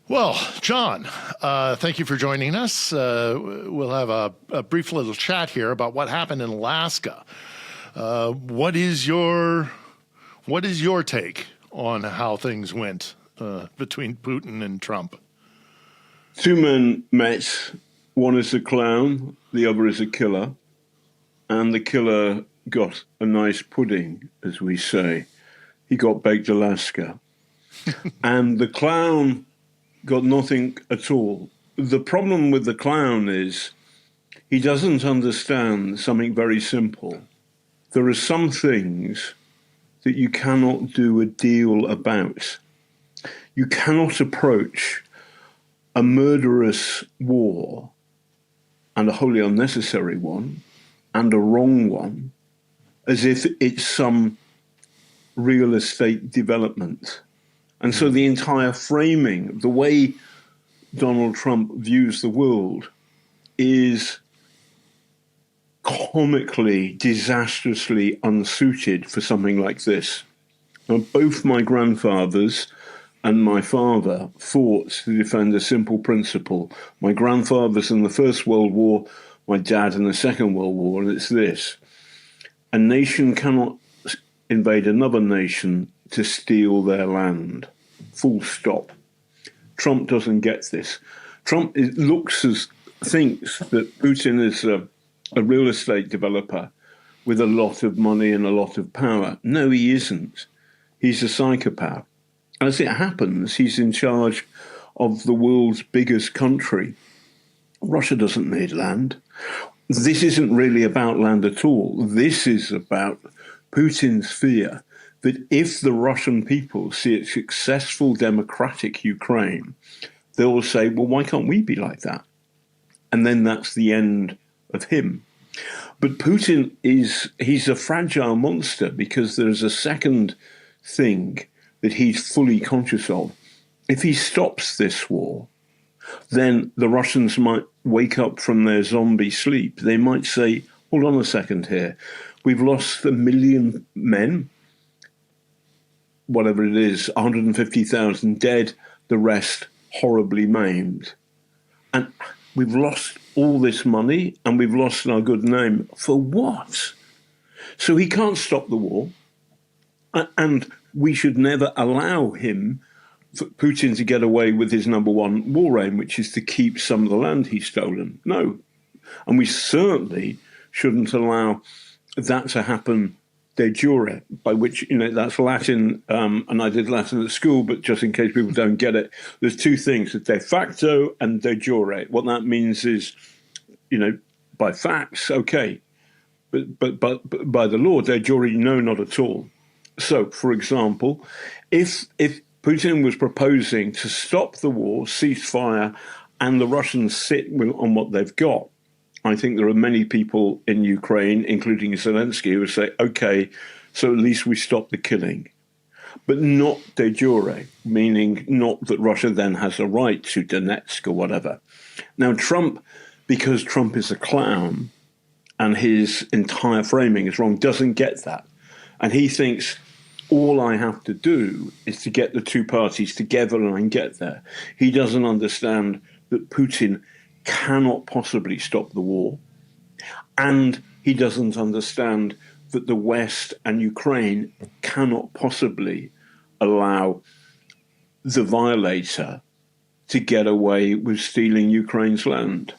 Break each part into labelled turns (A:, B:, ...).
A: Well, John, thank you for joining us. We'll have a brief little chat here about what happened in Alaska. What is your take on how things went between Putin and Trump?
B: Two men met. One is a clown, the other is a killer. And the killer got a nice pudding, as we say. He got baked Alaska. And the clown got nothing at all. The problem with the clown is he doesn't understand something very simple. There are some things that you cannot do a deal about. You cannot approach a murderous war, and a wholly unnecessary one, and a wrong one, as if it's some real estate development. And so the entire framing, the way Donald Trump views the world, is comically, disastrously unsuited for something like this. Now, both my grandfathers and my father fought to defend a simple principle. My grandfather's in the First World War, my dad in the Second World War, and it's this: a nation cannot invade another nation to steal their land. Full stop. Trump doesn't get this. Trump thinks that Putin is a real estate developer with a lot of money and a lot of power. No, he isn't. He's a psychopath. As it happens, he's in charge of the world's biggest country. Russia doesn't need land. This isn't really about land at all. This is about Putin's fear that if the Russian people see a successful democratic Ukraine, they will say, well, why can't we be like that? And then that's the end of him. But Putin he's a fragile monster, because there's a second thing that he's fully conscious of. If he stops this war, then the Russians might wake up from their zombie sleep. They might say, hold on a second here. We've lost 1 million men, whatever it is, 150,000 dead, the rest horribly maimed. And we've lost all this money and we've lost our good name. For what? So he can't stop the war. And we should never allow him, Putin, to get away with his number one war aim, which is to keep some of the land he's stolen. No. And we certainly shouldn't allow that to happen de jure, by which, that's Latin, and I did Latin at school, but just in case people don't get it, there's two things, de facto and de jure. What that means is, by facts, okay, but by the law, de jure, no, not at all. So, for example, if Putin was proposing to stop the war, ceasefire, and the Russians sit on what they've got, I think there are many people in Ukraine, including Zelensky, who would say, okay, so at least we stop the killing. But not de jure, meaning not that Russia then has a right to Donetsk or whatever. Now, Trump, because Trump is a clown and his entire framing is wrong, doesn't get that. And he thinks, all I have to do is to get the two parties together and I can get there. He doesn't understand that Putin cannot possibly stop the war. And he doesn't understand that the West and Ukraine cannot possibly allow the violator to get away with stealing Ukraine's land.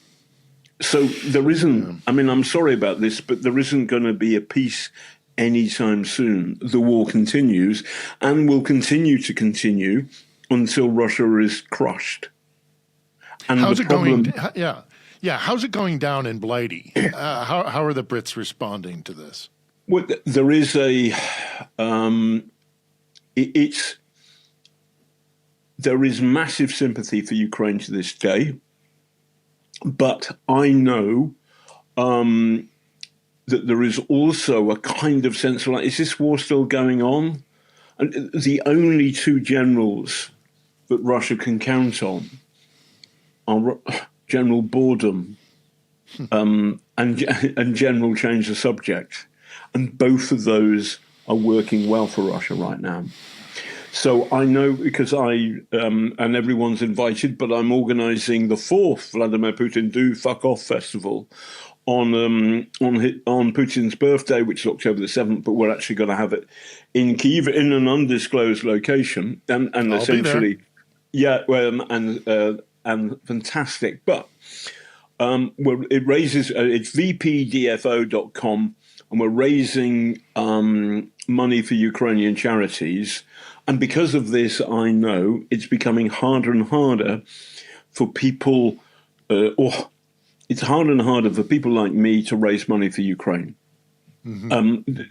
B: So there isn't, I'm sorry about this, but there isn't going to be a peace anytime soon. The war continues and will continue to continue until Russia is crushed. And
A: how's it going? Yeah. How's it going down in Blighty? How are the Brits responding to this?
B: Well, there is there is massive sympathy for Ukraine to this day, but I know that there is also a kind of sense of like, is this war still going on? And the only two generals that Russia can count on are General Boredom and General Change the Subject. And both of those are working well for Russia right now. So I know because and everyone's invited, but I'm organising the fourth Vladimir Putin Do Fuck Off festival on Putin's birthday, which is October the 7th. But we're actually going to have it in Kyiv in an undisclosed location, and
A: I'll
B: essentially, yeah, and fantastic. But it raises it's vpdfo.com, and we're raising money for Ukrainian charities. And because of this, I know it's becoming harder and harder for people, it's harder and harder for people like me to raise money for Ukraine.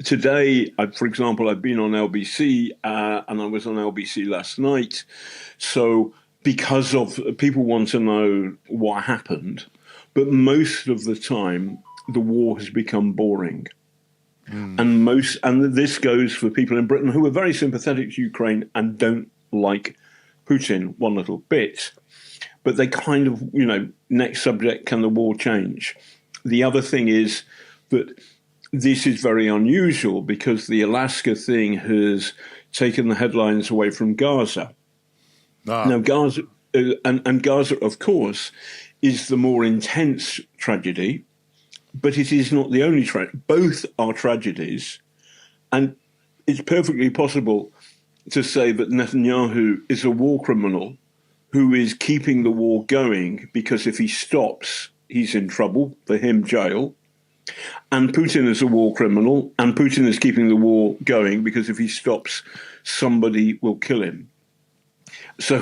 B: Today, for example, I've been on LBC, and I was on LBC last night. So because of people want to know what happened, but most of the time, the war has become boring. And this goes for people in Britain who are very sympathetic to Ukraine and don't like Putin one little bit. But they kind of, next subject, can the war change? The other thing is that this is very unusual because the Alaska thing has taken the headlines away from Gaza. Now, Gaza, and Gaza, of course, is the more intense tragedy. But it is not the only tragedy. Both are tragedies. And it's perfectly possible to say that Netanyahu is a war criminal who is keeping the war going because if he stops, he's in trouble, for him, jail. And Putin is a war criminal, and Putin is keeping the war going because if he stops, somebody will kill him. So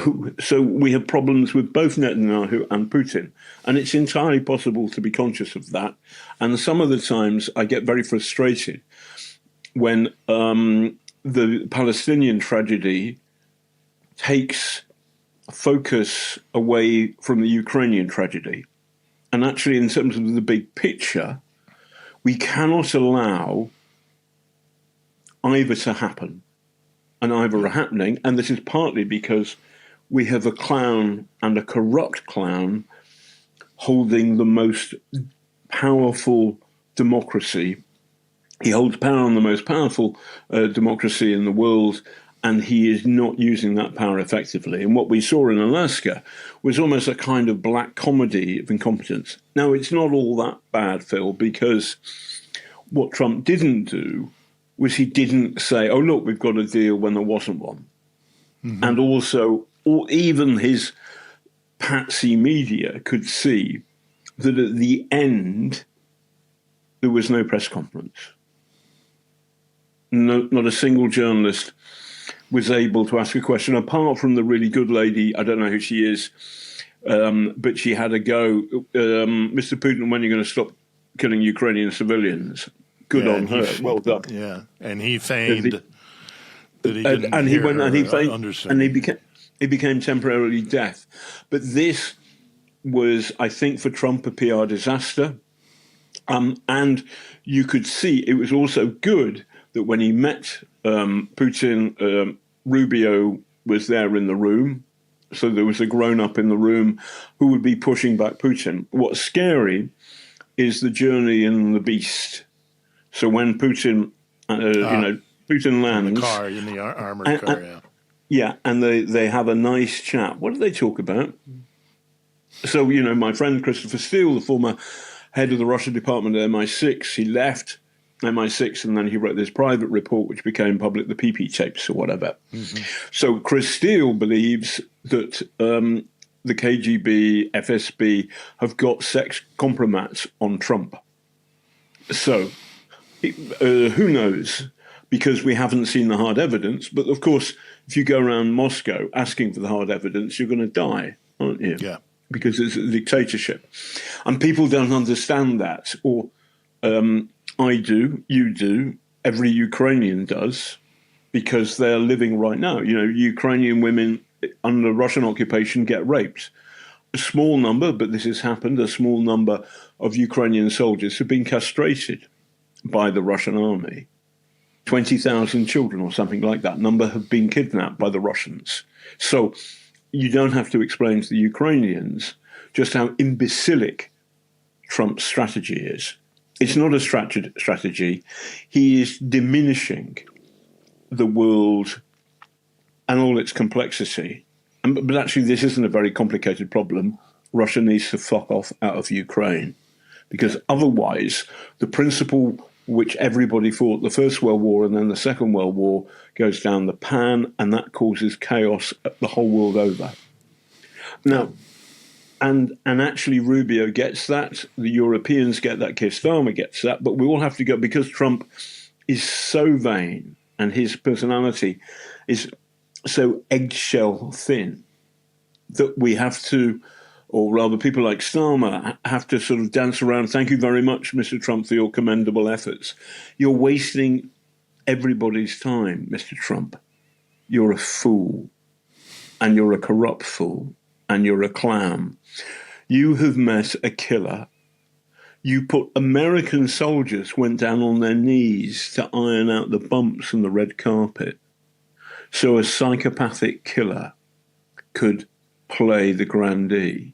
B: we have problems with both Netanyahu and Putin, and it's entirely possible to be conscious of that. And some of the times I get very frustrated when the Palestinian tragedy takes focus away from the Ukrainian tragedy. And actually, in terms of the big picture, we cannot allow either to happen. And either are happening, and this is partly because we have a clown and a corrupt clown holding the most powerful democracy. He holds power on the most powerful democracy in the world, and he is not using that power effectively. And what we saw in Alaska was almost a kind of black comedy of incompetence. Now, it's not all that bad, Phil, because what Trump didn't do was he didn't say, oh, look, we've got a deal when there wasn't one. And also, or even his patsy media could see that at the end, there was no press conference. No, not a single journalist was able to ask a question, apart from the really good lady, I don't know who she is, but she had a go, Mr. Putin, when are you going to stop killing Ukrainian civilians? Good on her. Well done.
A: Yeah, and he feigned that he didn't
B: and he went and he feigned,
A: understand.
B: And he became temporarily deaf. But this was, I think, for Trump, a PR disaster. And you could see it was also good that when he met Putin, Rubio was there in the room. So there was a grown-up in the room who would be pushing back Putin. What's scary is the journey in the beast. So when Putin, Putin lands
A: in the car, in the armored car, yeah.
B: Yeah, and they have a nice chat. What do they talk about? So, my friend Christopher Steele, the former head of the Russia department at MI6, he left MI6 and then he wrote this private report which became public, the PP tapes or whatever. So Chris Steele believes that the KGB, FSB have got sex compromats on Trump. So who knows? Because we haven't seen the hard evidence. But of course, if you go around Moscow asking for the hard evidence, you're going to die, aren't you?
A: Yeah.
B: Because it's a dictatorship. And people don't understand that. Or I do, you do, every Ukrainian does, because they're living right now. Ukrainian women under Russian occupation get raped. A small number, but this has happened, a small number of Ukrainian soldiers have been castrated by the Russian army. 20,000 children or something like that number have been kidnapped by the Russians. So you don't have to explain to the Ukrainians just how imbecilic Trump's strategy is. It's not a strategy. He is diminishing the world and all its complexity. But actually, this isn't a very complicated problem. Russia needs to fuck off out of Ukraine, because otherwise the principle which everybody fought the First World War and then the Second World War goes down the pan, and that causes chaos the whole world over. Now, and actually Rubio gets that, the Europeans get that, Keir Starmer gets that, but we all have to go, because Trump is so vain and his personality is so eggshell thin, that we have to, or rather people like Starmer have to sort of dance around. Thank you very much, Mr. Trump, for your commendable efforts. You're wasting everybody's time, Mr. Trump. You're a fool, and you're a corrupt fool, and you're a clown. You have met a killer. You put American soldiers went down on their knees to iron out the bumps on the red carpet, so a psychopathic killer could play the grandee.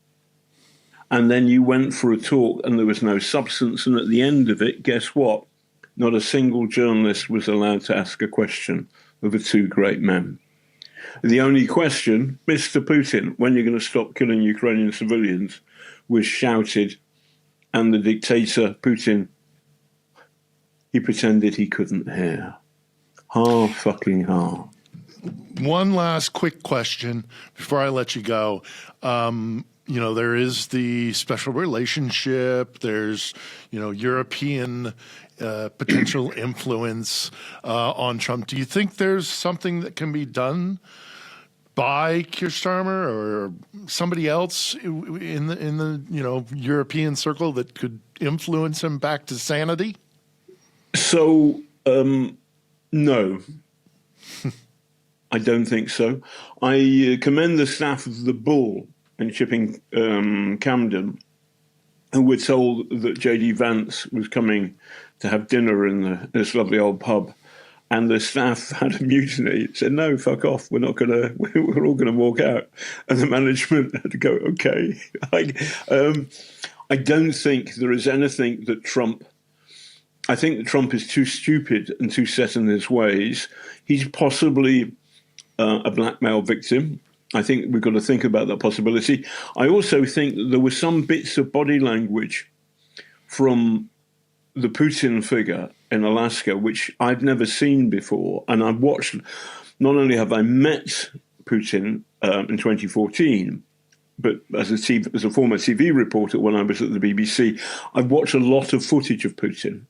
B: And then you went for a talk and there was no substance. And at the end of it, guess what? Not a single journalist was allowed to ask a question of the two great men. The only question, Mr. Putin, when you're going to stop killing Ukrainian civilians, was shouted. And the dictator, Putin, he pretended he couldn't hear. Fucking ha.
A: One last quick question before I let you go. There is the special relationship. There's, European potential influence on Trump. Do you think there's something that can be done by Keir Starmer or somebody else in the European circle that could influence him back to sanity?
B: So, no. I don't think so. I commend the staff of the Bull in Chipping Camden, who were told that J.D. Vance was coming to have dinner in this lovely old pub, and the staff had a mutiny. Said, "No, fuck off. We're all going to walk out." And the management had to go, "Okay." I don't think there is anything that Trump. I think that Trump is too stupid and too set in his ways. He's possibly a blackmail victim. I think we've got to think about that possibility. I also think that there were some bits of body language from the Putin figure in Alaska, which I've never seen before. And I've watched, not only have I met Putin in 2014, but as a former TV reporter when I was at the BBC, I've watched a lot of footage of Putin.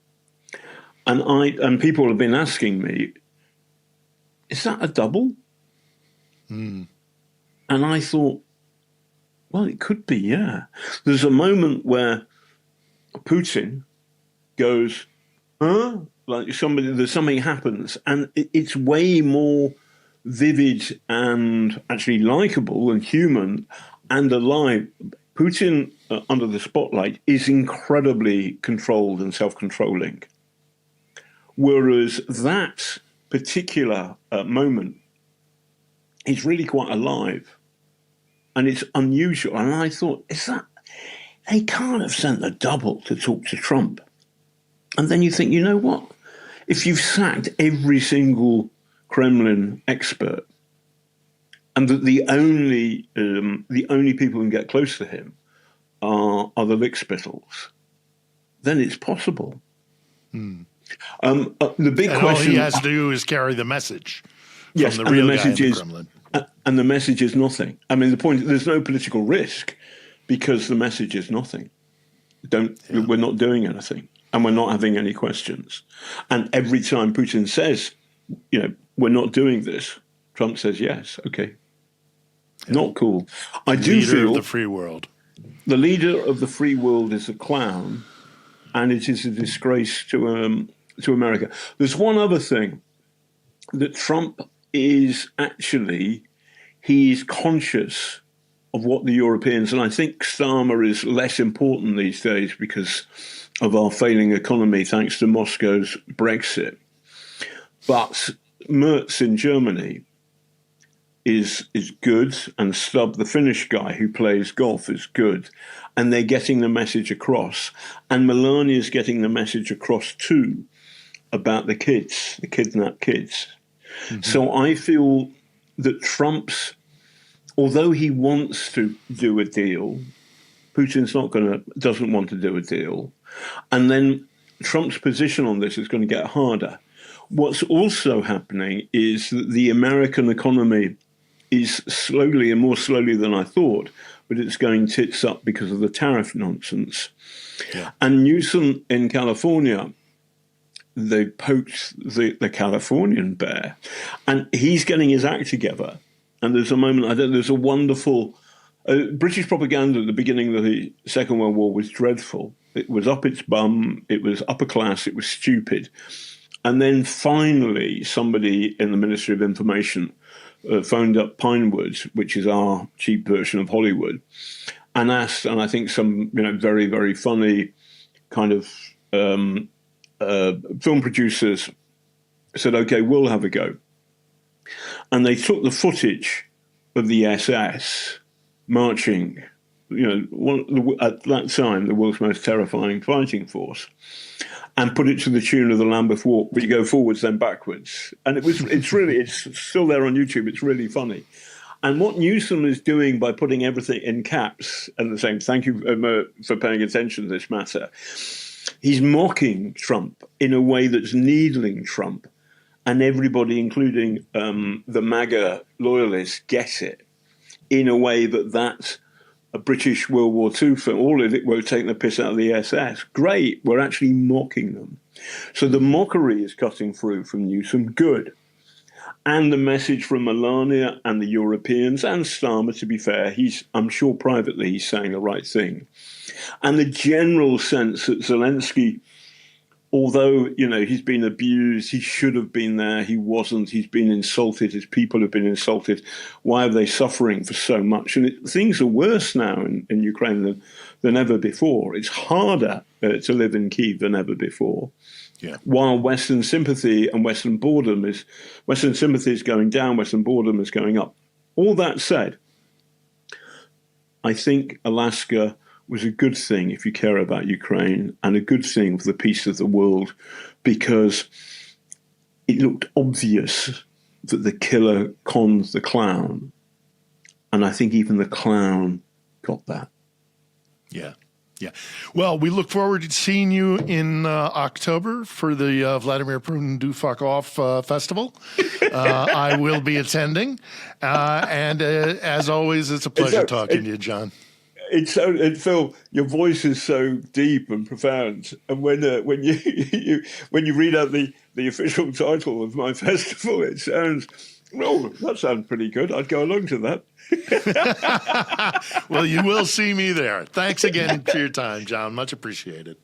B: And people have been asking me, is that a double? And I thought, well, it could be, yeah. There's a moment where Putin goes, huh? Like something happens, and it's way more vivid and actually likable and human and alive. Putin, under the spotlight, is incredibly controlled and self-controlling. Whereas that particular moment, he's really quite alive, and it's unusual. And I thought, they can't have sent a double to talk to Trump. And then you think, you know what? If you've sacked every single Kremlin expert, and that the only people who can get close to him are the lickspittles, then it's possible. The big question, all
A: he has to do is carry the message.
B: Yes,
A: from the real
B: message
A: guy in the
B: is,
A: Kremlin.
B: And the message is nothing. I mean, the point, there's no political risk because the message is nothing. We're not doing anything, and we're not having any questions. And every time Putin says, we're not doing this, Trump says, yes, okay. Yeah. Not cool. I do feel
A: of the free world.
B: The leader of the free world is a clown, and it is a disgrace to America. There's one other thing that Trump is actually, he's conscious of what the Europeans, and I think Starmer is less important these days because of our failing economy thanks to Moscow's Brexit. But Merz in Germany is good, and Stubb, the Finnish guy who plays golf, is good. And they're getting the message across. And Melania is getting the message across too about the kids, the kidnapped kids. Mm-hmm. So I feel that although he wants to do a deal, Putin's doesn't want to do a deal. And then Trump's position on this is going to get harder. What's also happening is that the American economy is slowly, and more slowly than I thought, but it's going tits up because of the tariff nonsense. Yeah. And Newsom in California, they poked the Californian bear, and he's getting his act together. And there's a moment, there's a wonderful British propaganda at the beginning of the Second World War was dreadful. It was up its bum, it was upper class, it was stupid. And then finally, somebody in the Ministry of Information phoned up Pinewood, which is our cheap version of Hollywood, and asked, and I think some very, very funny kind of film producers said, okay, we'll have a go. And they took the footage of the SS marching, at that time, the world's most terrifying fighting force, and put it to the tune of the Lambeth Walk, where you go forwards, then backwards. And it's still there on YouTube. It's really funny. And what Newsom is doing by putting everything in caps and saying, thank you for paying attention to this matter, he's mocking Trump in a way that's needling Trump. And everybody, including the MAGA loyalists, get it in a way that's a British World War II film. All of it, we're taking the piss out of the SS. Great, we're actually mocking them. So the mockery is cutting through from Newsom, good. And the message from Melania and the Europeans, and Starmer, to be fair, I'm sure privately he's saying the right thing. And the general sense that Zelensky, although, he's been abused, he should have been there, he wasn't, he's been insulted, his people have been insulted. Why are they suffering for so much? And things are worse now in Ukraine than ever before. It's harder to live in Kyiv than ever before. Yeah. While Western sympathy and Western sympathy is going down, Western boredom is going up. All that said, I think Alaska was a good thing if you care about Ukraine, and a good thing for the peace of the world, because it looked obvious that the killer conned the clown. And I think even the clown got that.
A: Yeah. Yeah. Well, we look forward to seeing you in October for the Vladimir Putin Do Fuck Off Festival. I will be attending. And as always, it's a pleasure talking to you, John.
B: Phil, your voice is so deep and profound, and when you read out the official title of my festival, it sounds, that sounds pretty good. I'd go along to that.
A: Well, you will see me there. Thanks again for your time, John. Much appreciated.